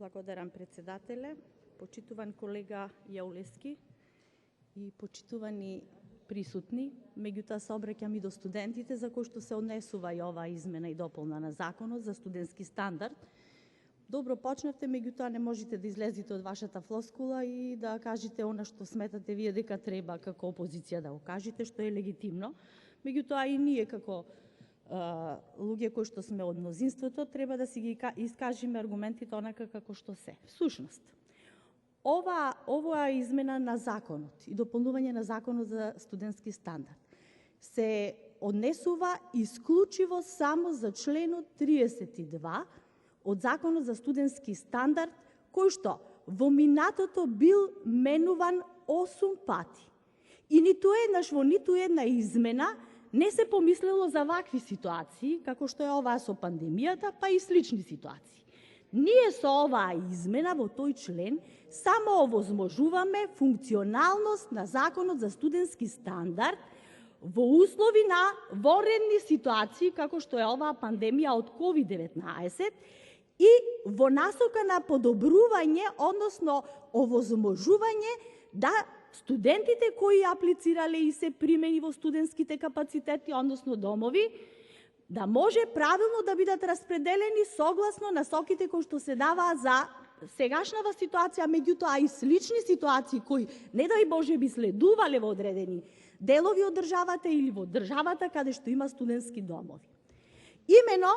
Благодарам, председателе. Почитуван колега Јаулевски и почитувани присутни, меѓутоа се обраќам и до студентите за кои што се однесува и оваа измена и дополна на законот за студентски стандард. Добро почнавте, меѓутоа не можете да излезете од вашата флоскула и да кажете она што сметате вие дека треба како опозиција да го кажете, што е легитимно. Меѓутоа и ние како луѓе кои што сме од мнозинството треба да си ги искажеме аргументите онака како што се. Всушност, оваа измена на законот и дополнување на законот за студентски стандард се однесува исклучиво само за членот 32 од законот за студентски стандард, кој што во минатото бил менуван 8 пати. И ниту еднаш во ниту една измена не се помислило за вакви ситуации, како што е оваа со пандемијата, па и слични ситуации. Ние со оваа измена во тој член само овозможуваме функционалност на законот за студентски стандард во услови на воредни ситуации, како што е оваа пандемија од COVID-19, и во насока на подобрување, односно овозможување да студентите кои аплицирале и се примени во студентските капацитети, односно домови, да може правилно да бидат распределени согласно насоките кои што се даваат за сегашнава ситуација, меѓутоа и слични ситуации кои, не дај Боже, би следувале во одредени делови од државата или во државата каде што има студентски домови. Имено,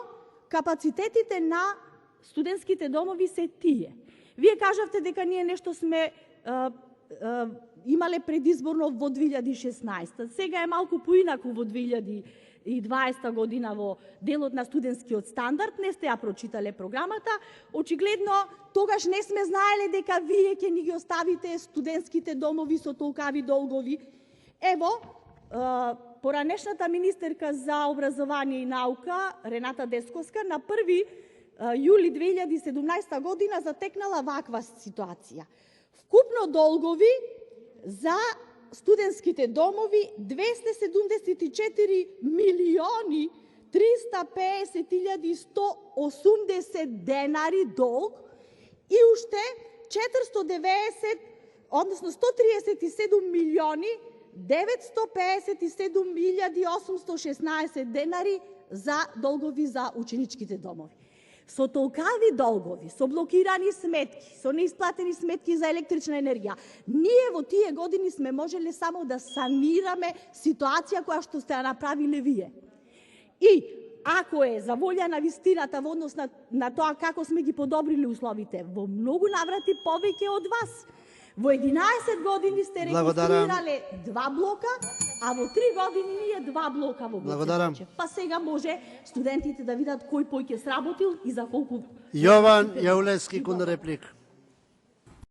капацитетите на студентските домови се тие. Вие кажавте дека ние нешто сме имале предизборно во 2016. Сега е малку поинаку во 2020 година во делот на студентскиот стандард. Не сте ја прочитале програмата. Очигледно, тогаш не сме знаеле дека вие ќе ни ги оставите студентските домови со толкави долгови. Ево, поранешната министерка за образование и наука, Рената Десковска, на 1 јули 2017 година затекнала ваква ситуација. Вкупно долгови за студентските домови 274 милиони 350.180 денари долг и уште 490, односно 137 милиони 957.816 денари за долгови за ученичките домови. Со толкави долгови, со блокирани сметки, со неисплатени сметки за електрична енергија, ние во тие години сме можеле само да санираме ситуација која што сте ја направиле вие. И ако е за волја на вистината во однос на тоа како сме ги подобрили условите, во многу наврати повеќе од вас. Во 11 години сте регистрирале 2 блока, а во 3 години ние 2 блока во Гоце. Па сега може студентите да видат кој поќе сработил и за колку. Јован Јаулевски, кон реплика.